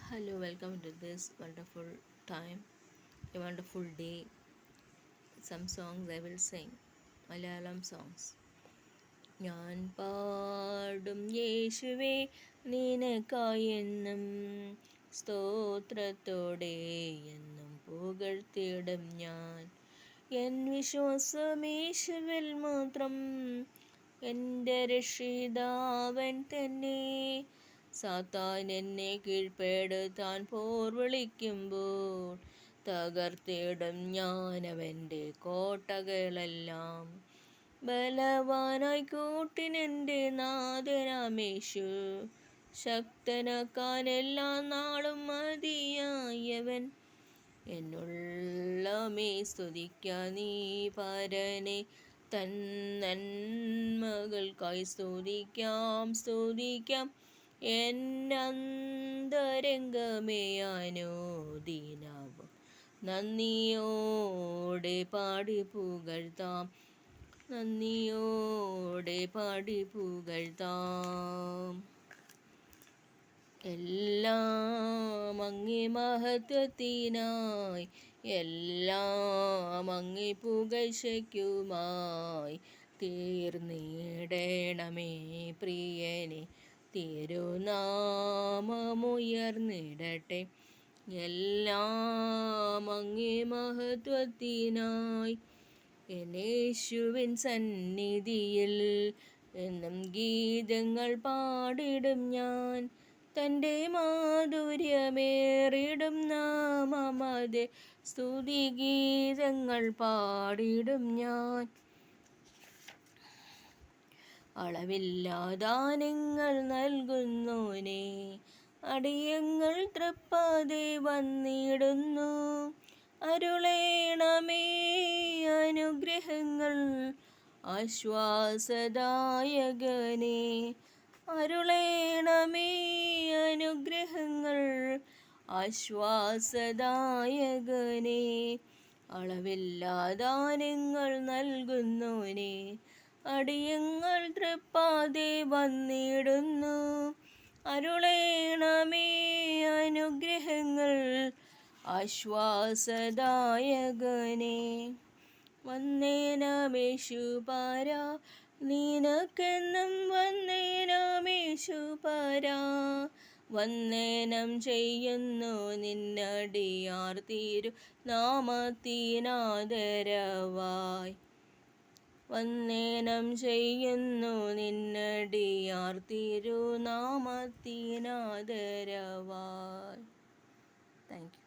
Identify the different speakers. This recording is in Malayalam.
Speaker 1: Hello, welcome to this wonderful time, a wonderful day. Some songs I will sing, Malayalam songs. ഞാൻ പാടും യേശുവേ നിനക്കായെന്നും സ്തോത്രത്തോടെ എന്നും പുകഴ്ത്തിയിടും ഞാൻ. എൻ വിശ്വാസം യേശുവിൽ മാത്രം, എൻ്റെ രക്ഷിതാവൻ തന്നെ. സാത്താൻ എന്നെ കീഴ്പ്പെടുത്താൻ പോർവിളിക്കുമ്പോൾ തകർത്തിടും ഞാനവൻ്റെ കോട്ടകളെല്ലാം. ബലവാനായി കൂട്ടിനെൻ്റെ നാഥനാമേശു, ശക്തനാക്കാൻ എല്ലാ നാളും മതിയായവൻ. എന്നുള്ളമേ സ്തുതിക്കാൻ നീ പരനെ, തൻ നന്മകൾക്കായി സ്തുതിക്കാം. എന്നന്തരംഗമേ അനുദിനവും നന്ദിയോടെ പാടി പുകഴ്ത്താം. എല്ലാം അങ്ങേ മഹത്വത്തിനായി, എല്ലാം അങ്ങേ പുകഴ്ചയ്ക്കുമായി തീർന്നിടണമേ പ്രിയനെ. തിരുനാമമുയർന്നിടട്ടെ. എല്ലാം അങ്ങേ മഹത്വത്തിനായി, യേശുവിൻ സന്നിധിയിൽ എന്നും ഗീതങ്ങൾ പാടിടും ഞാൻ. തൻ്റെ മാധുര്യമേറിടും നാമമതെ സ്തുതിഗീതങ്ങൾ പാടിടും ഞാൻ. അളവില്ലാദാനങ്ങൾ നൽകുന്നോനെ, അടിയങ്ങൾ തൃപ്പാതെ വന്നിടുന്നു. അരുളേണമേ അനുഗ്രഹങ്ങൾ ആശ്വാസദായകനേ. അരുളേണമേ അനുഗ്രഹങ്ങൾ ആശ്വാസദായകനേ. അളവില്ലാദാനങ്ങൾ നൽകുന്നോനെ, അടിയങ്ങൾ തൃപ്പാതെ വന്നിടുന്നു. അരുളേണമേ അനുഗ്രഹങ്ങൾ ആശ്വാസദായകനേ. വന്ദേനമേശുപാരാ, നിനക്കെന്നും വന്ദേനമേശുപാരാ. വന്ദനം ചെയ്യുന്നു നിന്നടിയാർ തിരു നാമത്തിനാദരവായി. വന്ദനം ചെയ്യുന്നു നിന്നടിയാർ തിരുനാമത്തിനാദരവായി. Thank you.